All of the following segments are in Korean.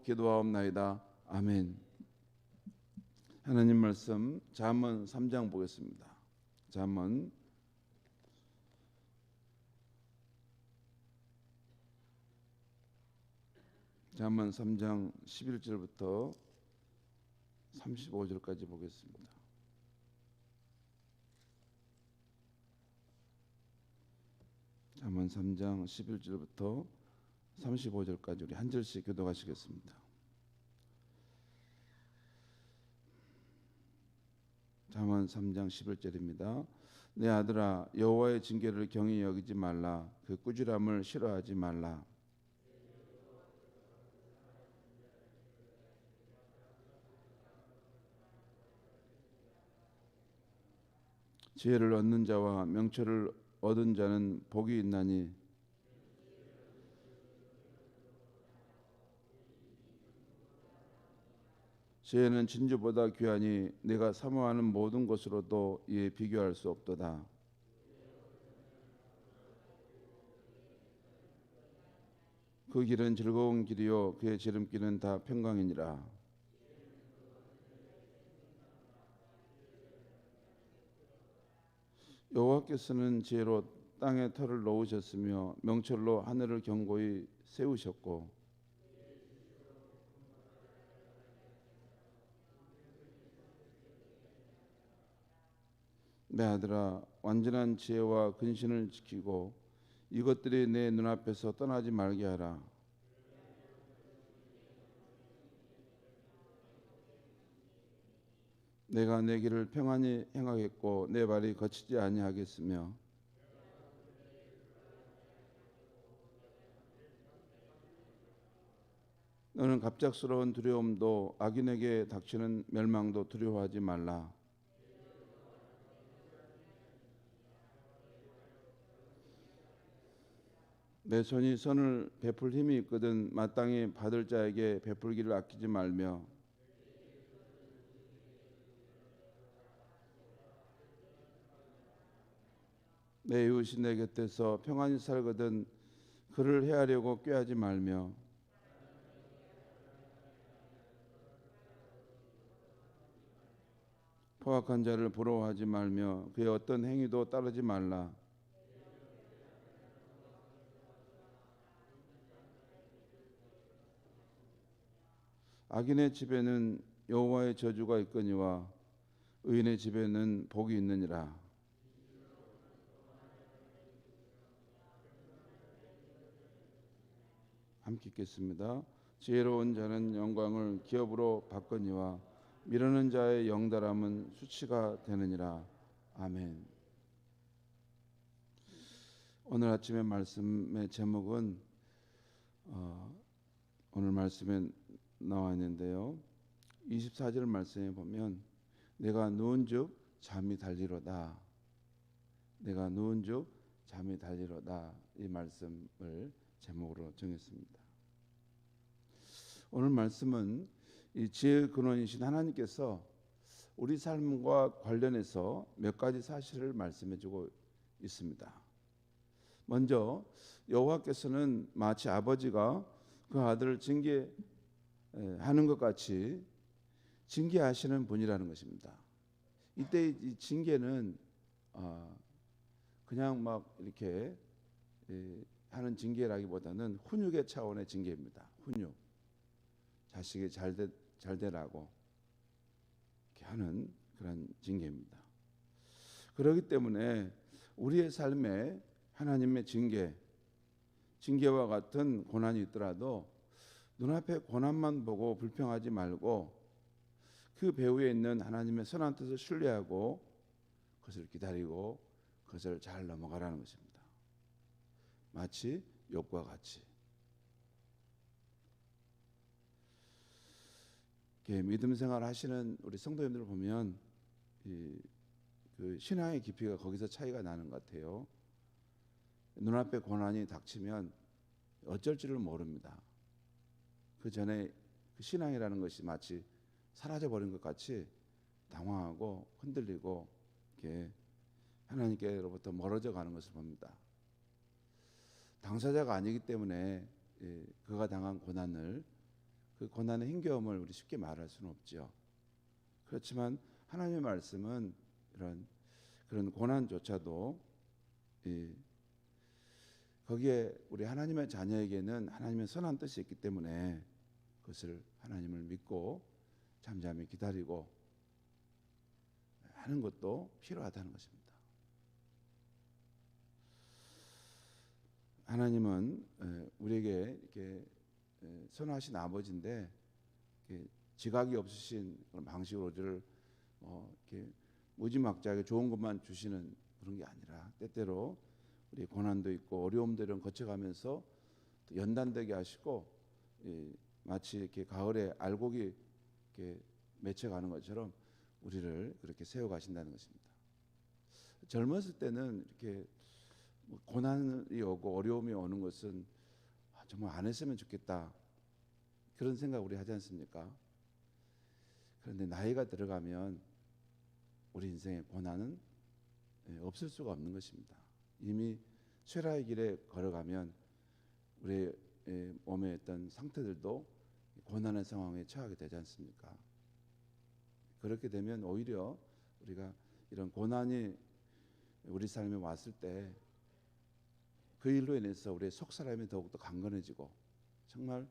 기도하옵나이다. 아멘. 하나님 말씀 잠언 3장 보겠습니다. 잠언 3장 11절부터 35절까지 보겠습니다. 잠언 3장 11절부터 35절까지 우리 한 절씩 교독하시겠습니다. 잠언 3장 11절입니다. 내 아들아, 여호와의 징계를 경히 여기지 말라. 그 꾸지람을 싫어하지 말라. 지혜를 얻는 자와 명철을 얻은 자는 복이 있나니 지혜는 진주보다 귀하니 내가 사모하는 모든 것으로도 이에 비교할 수 없도다. 그 길은 즐거운 길이요 그의 지름길은 다 평강이니라. 여호와께서는 지혜로 땅에 터를 놓으셨으며 명철로 하늘을 견고히 세우셨고 내 아들아, 완전한 지혜와 근신을 지키고 이것들이 내 눈앞에서 떠나지 말게 하라. 내가 내 길을 평안히 행하겠고 내 발이 거치지 아니하겠으며 너는 갑작스러운 두려움도 악인에게 닥치는 멸망도 두려워하지 말라. 내 손이 선을 베풀 힘이 있거든 마땅히 받을 자에게 베풀기를 아끼지 말며 내 이웃이 내 곁에서 평안히 살거든 그를 해하려고 꾀하지 말며 포악한 자를 부러워하지 말며 그의 어떤 행위도 따르지 말라. 악인의 집에는 여호와의 저주가 있거니와 의인의 집에는 복이 있느니라. 함께 읽겠습니다. 지혜로운 자는 영광을 기업으로 받거니와 미루는 자의 영달함은 수치가 되느니라. 아멘. 오늘 아침의 말씀의 제목은 오늘 말씀에 나와 있는데요. 24절 말씀에 보면 내가 누운즉 잠이 달리로다. 내가 누운즉 잠이 달리로다. 이 말씀을 제목으로 정했습니다. 오늘 말씀은 이 지혜의 근원이신 하나님께서 우리 삶과 관련해서 몇 가지 사실을 말씀해주고 있습니다. 먼저 여호와께서는 마치 아버지가 그 아들을 징계하는 것 같이 징계하시는 분이라는 것입니다. 이때 이 징계는 그냥 막 이렇게 하는 징계라기보다는 훈육의 차원의 징계입니다. 훈육. 자식이 잘 되라고 이렇게 하는 그런 징계입니다. 그렇기 때문에 우리의 삶에 하나님의 징계와 같은 고난이 있더라도 눈앞에 고난만 보고 불평하지 말고 그 배후에 있는 하나님의 선한 뜻을 신뢰하고 그것을 기다리고 그것을 잘 넘어가라는 것입니다. 마치 욥과 같이. 믿음 생활 하시는 우리 성도님들을 보면 그 신앙의 깊이가 거기서 차이가 나는 것 같아요. 눈앞에 고난이 닥치면 어쩔 줄을 모릅니다. 그 전에 그 신앙이라는 것이 마치 사라져버린 것 같이 당황하고 흔들리고 이렇게 하나님께로부터 멀어져 가는 것을 봅니다. 당사자가 아니기 때문에 그가 당한 고난을 그 고난의 힘겨움을 우리 쉽게 말할 수는 없죠. 그렇지만 하나님의 말씀은 그런 고난조차도 거기에 우리 하나님의 자녀에게는 하나님의 선한 뜻이 있기 때문에 그것을 하나님을 믿고 잠잠히 기다리고 하는 것도 필요하다는 것입니다. 하나님은 우리에게 이렇게 선하신 아버지인데 지각이 없으신 그런 방식으로 우리를 이렇게 무지막지하게 좋은 것만 주시는 그런 게 아니라 때때로 우리 고난도 있고 어려움들을 거쳐가면서 연단되게 하시고 마치 이렇게 가을에 알곡이 이렇게 맺혀가는 것처럼 우리를 그렇게 세워가신다는 것입니다. 젊었을 때는 이렇게 고난이 오고 어려움이 오는 것은 정말 안 했으면 좋겠다 그런 생각 우리 하지 않습니까? 그런데 나이가 들어가면 우리 인생의 고난은 없을 수가 없는 것입니다. 이미 쇠라의 길에 걸어가면 우리 몸에 있던 상태들도 고난의 상황에 처하게 되지 않습니까? 그렇게 되면 오히려 우리가 이런 고난이 우리 삶에 왔을 때 그 일로 인해서 우리의 속사람이 더욱더 강건해지고 정말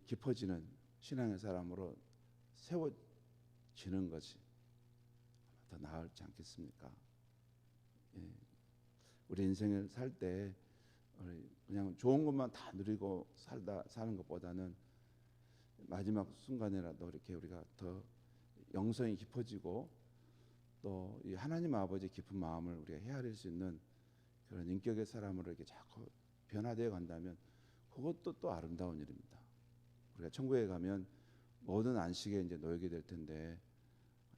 깊어지는 신앙의 사람으로 세워지는 것이 더 나을지 않겠습니까? 우리 인생을 살 때 그냥 좋은 것만 다 누리고 사는 것보다는 마지막 순간에라도 이렇게 우리가 더 영성이 깊어지고 또 이 하나님 아버지의 깊은 마음을 우리가 헤아릴 수 있는 그런 인격의 사람으로 이렇게 자꾸 변화되어 간다면 그것도 또 아름다운 일입니다. 우리가 천국에 가면 모든 안식에 이제 놓이게 될 텐데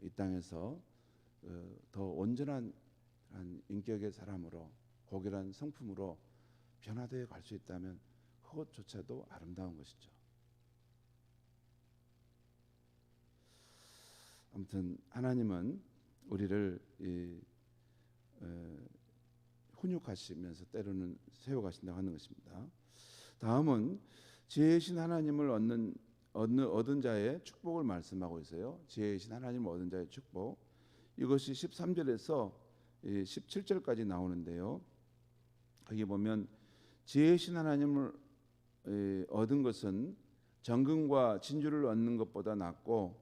이 땅에서 더 온전한 인격의 사람으로 고결한 성품으로 변화되어 갈 수 있다면 그것조차도 아름다운 것이죠. 아무튼 하나님은 우리를 훈육하시면서 때로는 세워가신다고 하는 것입니다. 다음은 지혜이신 하나님을 얻은 자의 축복을 말씀하고 있어요. 지혜이신 하나님을 얻은 자의 축복. 이것이 13절에서 17절까지 나오는데요. 거기 보면 지혜이신 하나님을 얻은 것은 정금과 진주를 얻는 것보다 낫고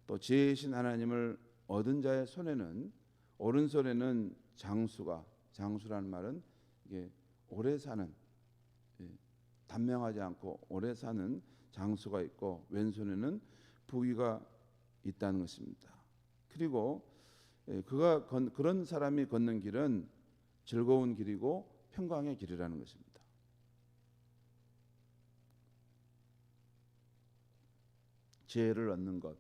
또 지혜이신 하나님을 얻은 자의 손에는 오른손에는 장수라는 말은 이게 오래 사는 단명하지 않고 오래 사는 장수가 있고 왼손에는 부귀가 있다는 것입니다. 그리고 그런 사람이 걷는 길은 즐거운 길이고 평강의 길이라는 것입니다. 지혜를 얻는 것,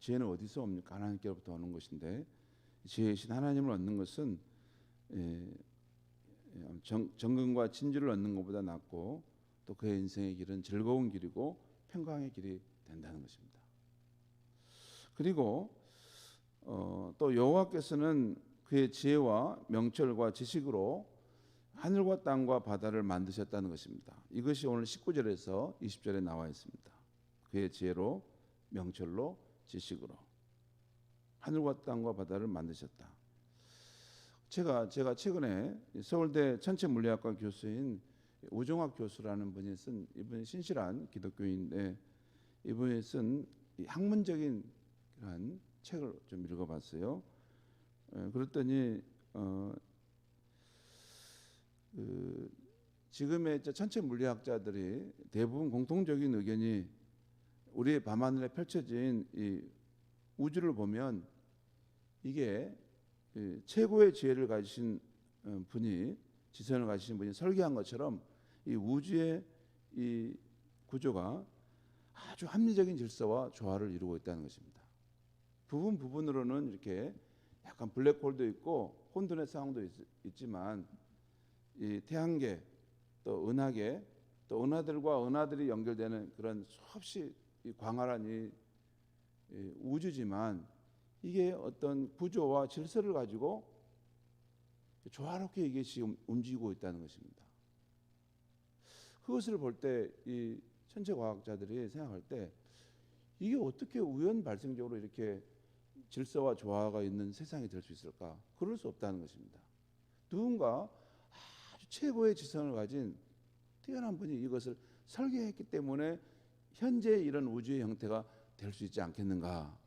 지혜는 어디서 옵니까? 하나님께로부터 오는 것인데 지혜이신 하나님을 얻는 것은 정금과 진주를 얻는 것보다 낫고 또 그의 인생의 길은 즐거운 길이고 평강의 길이 된다는 것입니다. 그리고 또 여호와께서는 그의 지혜와 명철과 지식으로 하늘과 땅과 바다를 만드셨다는 것입니다. 이것이 오늘 19절에서 20절에 나와 있습니다. 그의 지혜로 명철로 지식으로 하늘과 땅과 바다를 만드셨다. 제가 최근에 서울대 천체물리학과 교수인 우종학 교수라는 분이 쓴 이분이 신실한 기독교인인데 이분이 쓴 학문적인 그런 책을 좀 읽어봤어요. 그랬더니 지금의 천체물리학자들이 대부분 공통적인 의견이 우리의 밤하늘에 펼쳐진 이 우주를 보면 이게 최고의 지혜를 가지신 분이 지성을 가지신 분이 설계한 것처럼 이 우주의 이 구조가 아주 합리적인 질서와 조화를 이루고 있다는 것입니다. 부분으로는 이렇게 약간 블랙홀도 있고 혼돈의 상황도 있지만 이 태양계 또 은하계 또 은하들과 은하들이 연결되는 그런 수없이 광활한 이 우주지만 이게 어떤 구조와 질서를 가지고 조화롭게 이게 지금 움직이고 있다는 것입니다. 그것을 볼 때 이 천체 과학자들이 생각할 때 이게 어떻게 우연 발생적으로 이렇게 질서와 조화가 있는 세상이 될 수 있을까? 그럴 수 없다는 것입니다. 누군가 아주 최고의 지성을 가진 뛰어난 분이 이것을 설계했기 때문에 현재 이런 우주의 형태가 될 수 있지 않겠는가?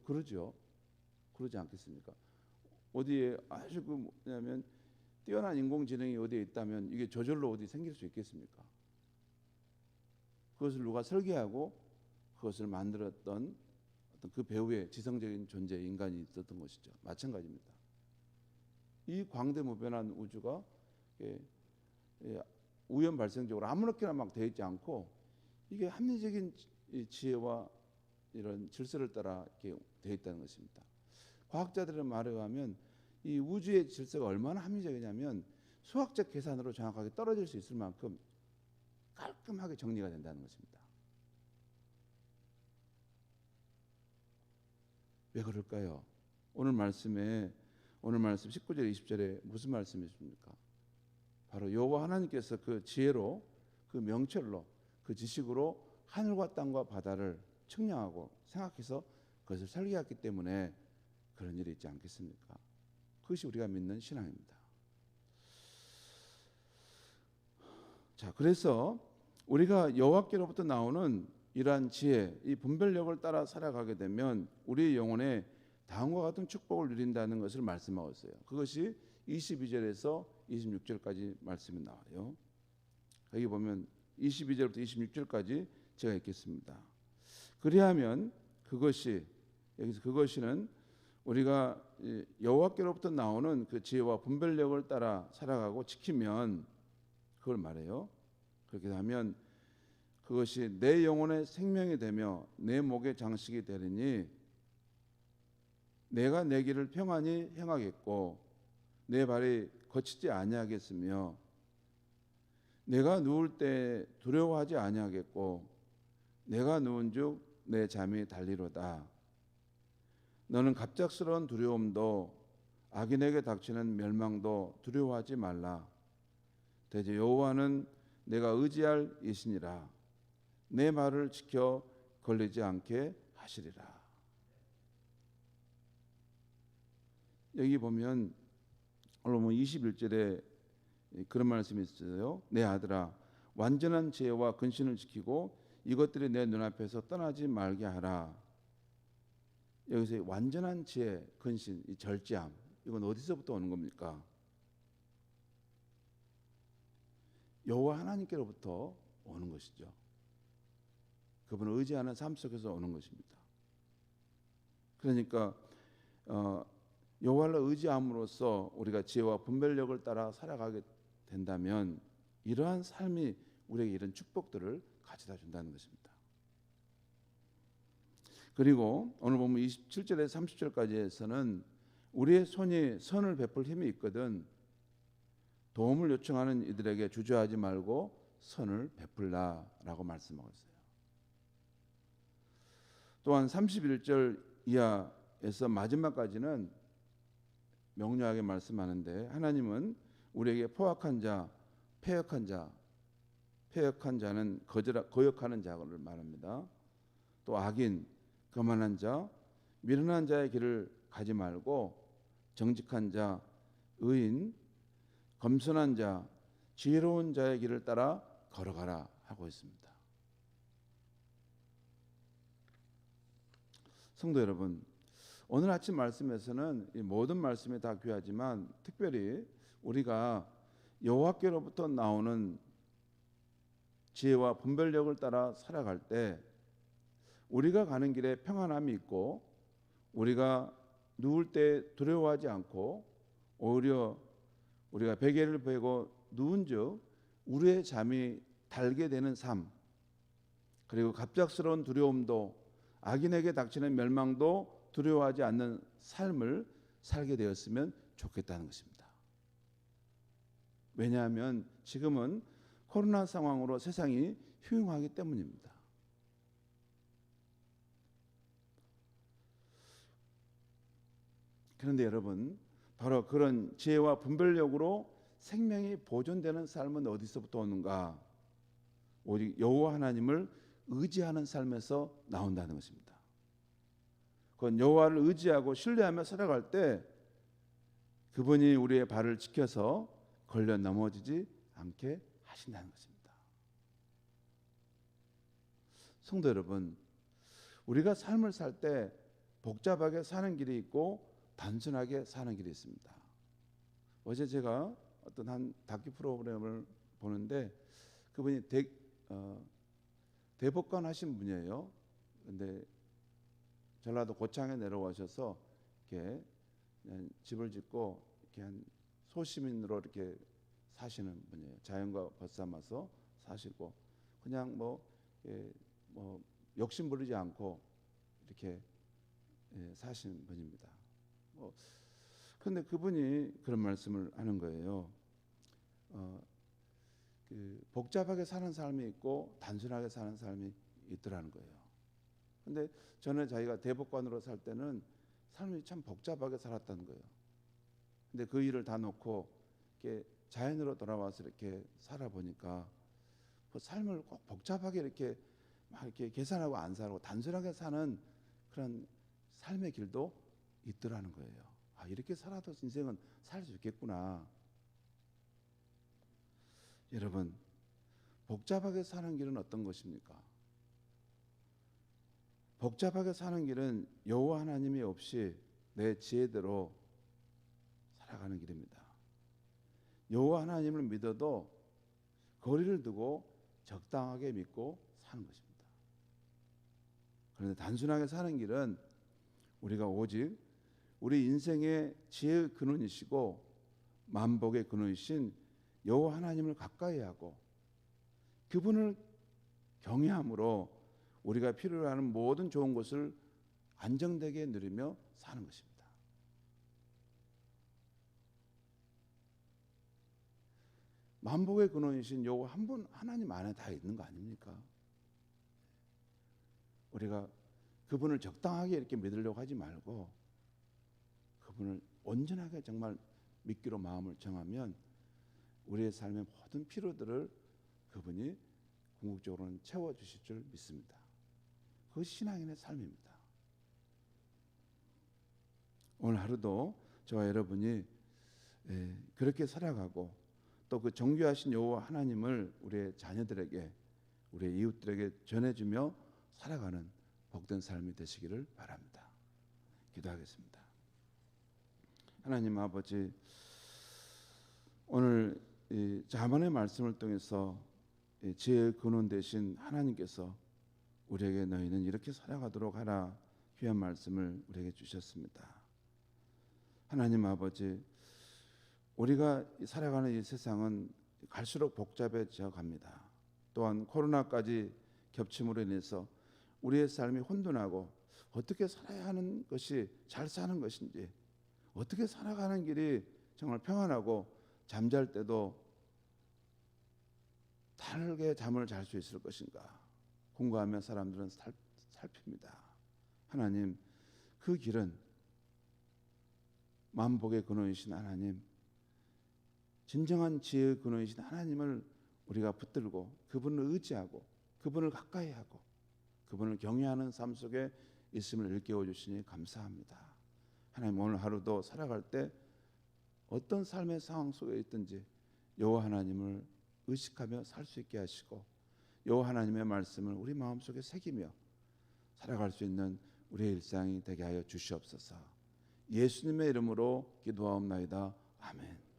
그러죠. 그러지 않겠습니까? 어디에 아주 뭐냐면 뛰어난 인공지능이 어디에 있다면 이게 저절로 어디 생길 수 있겠습니까? 그것을 누가 설계하고 그것을 만들었던 어떤 그 배후에 지성적인 존재 인간이 있었던 것이죠. 마찬가지입니다. 이 광대무변한 우주가 우연 발생적으로 아무렇게나 막 되어 있지 않고 이게 합리적인 지혜와 이런 질서를 따라 이렇게 되어 있다는 것입니다. 과학자들의 말에 의하면 이 우주의 질서가 얼마나 합리적이냐면 수학적 계산으로 정확하게 떨어질 수 있을 만큼 깔끔하게 정리가 된다는 것입니다. 왜 그럴까요? 오늘 말씀 19절 20절에 무슨 말씀이 있습니까? 바로 여호와 하나님께서 그 지혜로 그 명철로 그 지식으로 하늘과 땅과 바다를 측량하고 생각해서 그것을 설계했기 때문에 그런 일이 있지 않겠습니까? 그것이 우리가 믿는 신앙입니다. 자, 그래서 우리가 여호와께로부터 나오는 이러한 지혜, 이 분별력을 따라 살아가게 되면 우리의 영혼에 다음과 같은 축복을 누린다는 것을 말씀하고 있어요. 그것이 22절에서 26절까지 말씀이 나와요. 여기 보면 22절부터 26절까지 제가 읽겠습니다. 그리하면 그것이, 여기서 그것이는 우리가 여호와께로부터 나오는 그 지혜와 분별력을 따라 살아가고 지키면, 그걸 말해요. 그렇게 하면 그것이 내 영혼의 생명이 되며 내 목의 장식이 되리니 내가 내 길을 평안히 행하겠고 내 발이 거치지 아니하겠으며 내가 누울 때 두려워하지 아니하겠고 내가 누운즉 내 잠이 달리로다. 너는 갑작스러운 두려움도 악인에게 닥치는 멸망도 두려워하지 말라. 대저 여호와는 내가 의지할 이시니라. 내 말을 지켜 걸리지 않게 하시리라. 여기 보면 오늘 21절에 그런 말씀이 있어요. 내 아들아, 완전한 지혜와 근신을 지키고 이것들이 내 눈앞에서 떠나지 말게 하라. 여기서 완전한 지혜, 근신, 이 절제함, 이건 어디서부터 오는 겁니까? 여호와 하나님께로부터 오는 것이죠. 그분을 의지하는 삶 속에서 오는 것입니다. 그러니까 여호와를 의지함으로써 우리가 지혜와 분별력을 따라 살아가게 된다면 이러한 삶이 우리에게 이런 축복들을 가져다 준다는 것입니다. 그리고 오늘 보면 27절에서 30절까지에서는 우리의 손이 선을 베풀 힘이 있거든 도움을 요청하는 이들에게 주저하지 말고 선을 베풀라라고 말씀하고 있어요. 또한 31절 이하에서 마지막까지는 명료하게 말씀하는데 하나님은 우리에게 포악한 자, 패역한 자는 거역하는 자를 말합니다. 또 악인, 거만한 자, 미련한 자의 길을 가지 말고 정직한 자, 의인, 겸손한 자, 지혜로운 자의 길을 따라 걸어가라 하고 있습니다. 성도 여러분, 오늘 아침 말씀에서는 이 모든 말씀이 다 귀하지만 특별히 우리가 여호와께로부터 나오는 지혜와 분별력을 따라 살아갈 때 우리가 가는 길에 평안함이 있고 우리가 누울 때 두려워하지 않고 오히려 우리가 베개를 베고 누운즉 우리의 잠이 달게 되는 삶, 그리고 갑작스러운 두려움도 악인에게 닥치는 멸망도 두려워하지 않는 삶을 살게 되었으면 좋겠다는 것입니다. 왜냐하면 지금은 코로나 상황으로 세상이 흉흉하기 때문입니다. 그런데 여러분, 바로 그런 지혜와 분별력으로 생명이 보존되는 삶은 어디서부터 오는가? 오직 여호와 하나님을 의지하는 삶에서 나온다는 것입니다. 그건 여호와를 의지하고 신뢰하며 살아갈 때 그분이 우리의 발을 지켜서 걸려 넘어지지 않게 하신다는 것입니다. 성도 여러분, 우리가 삶을 살 때 복잡하게 사는 길이 있고 단순하게 사는 길이 있습니다. 어제 제가 어떤 한 다큐 프로그램을 보는데 그분이 대법관 하신 분이에요. 근데 전라도 고창에 내려오셔서 이렇게 집을 짓고 이렇게 한 소시민으로 이렇게 사시는 분이에요. 자연과 벗삼아서 사시고 그냥 뭐 욕심 부리지 않고 이렇게 사시는 분입니다. 그런데 그분이 그런 말씀을 하는 거예요. 그 복잡하게 사는 삶이 있고 단순하게 사는 삶이 있더라는 거예요. 근데 전에 자기가 대법관으로 살 때는 삶이 참 복잡하게 살았다는 거예요. 근데 그 일을 다 놓고 이렇게 자연으로 돌아와서 이렇게 살아보니까 그 삶을 꼭 복잡하게 이렇게 막 이렇게 계산하고 안 살고 단순하게 사는 그런 삶의 길도 있더라는 거예요. 아, 이렇게 살아도 인생은 살 수 있겠구나. 여러분, 복잡하게 사는 길은 어떤 것입니까? 복잡하게 사는 길은 여호와 하나님이 없이 내 지혜대로 살아가는 길입니다. 여호와 하나님을 믿어도 거리를 두고 적당하게 믿고 사는 것입니다. 그런데 단순하게 사는 길은 우리가 오직 우리 인생의 지혜의 근원이시고 만복의 근원이신 여호와 하나님을 가까이 하고 그분을 경외함으로 우리가 필요로 하는 모든 좋은 것을 안정되게 누리며 사는 것입니다. 만복의 근원이신 여호와 한 분 하나님 안에 다 있는 거 아닙니까? 우리가 그분을 적당하게 이렇게 믿으려고 하지 말고 그분을 온전하게 정말 믿기로 마음을 정하면 우리의 삶의 모든 필요들을 그분이 궁극적으로는 채워주실 줄 믿습니다. 그것이 신앙인의 삶입니다. 오늘 하루도 저와 여러분이 그렇게 살아가고 또 그 정죄하신 여호와 하나님을 우리의 자녀들에게 우리의 이웃들에게 전해주며 살아가는 복된 삶이 되시기를 바랍니다. 기도하겠습니다. 하나님 아버지, 오늘 이 자만의 말씀을 통해서 지혜의 근원 되신 하나님께서 우리에게 너희는 이렇게 살아가도록 하라 귀한 말씀을 우리에게 주셨습니다. 하나님 아버지, 우리가 살아가는 이 세상은 갈수록 복잡해져 갑니다. 또한 코로나까지 겹침으로 인해서 우리의 삶이 혼돈하고 어떻게 살아야 하는 것이 잘 사는 것인지, 어떻게 살아가는 길이 정말 평안하고 잠잘 때도 달게 잠을 잘 수 있을 것인가 궁금하며 사람들은 살핍니다. 하나님, 그 길은 만복의 근원이신 하나님, 진정한 지혜의 근원이신 하나님을 우리가 붙들고 그분을 의지하고 그분을 가까이 하고 그분을 경외하는 삶 속에 있음을 일깨워 주시니 감사합니다. 하나님, 오늘 하루도 살아갈 때 어떤 삶의 상황 속에 있든지 여호와 하나님을 의식하며 살 수 있게 하시고 여호와 하나님의 말씀을 우리 마음속에 새기며 살아갈 수 있는 우리의 일상이 되게 하여 주시옵소서. 예수님의 이름으로 기도하옵나이다. 아멘.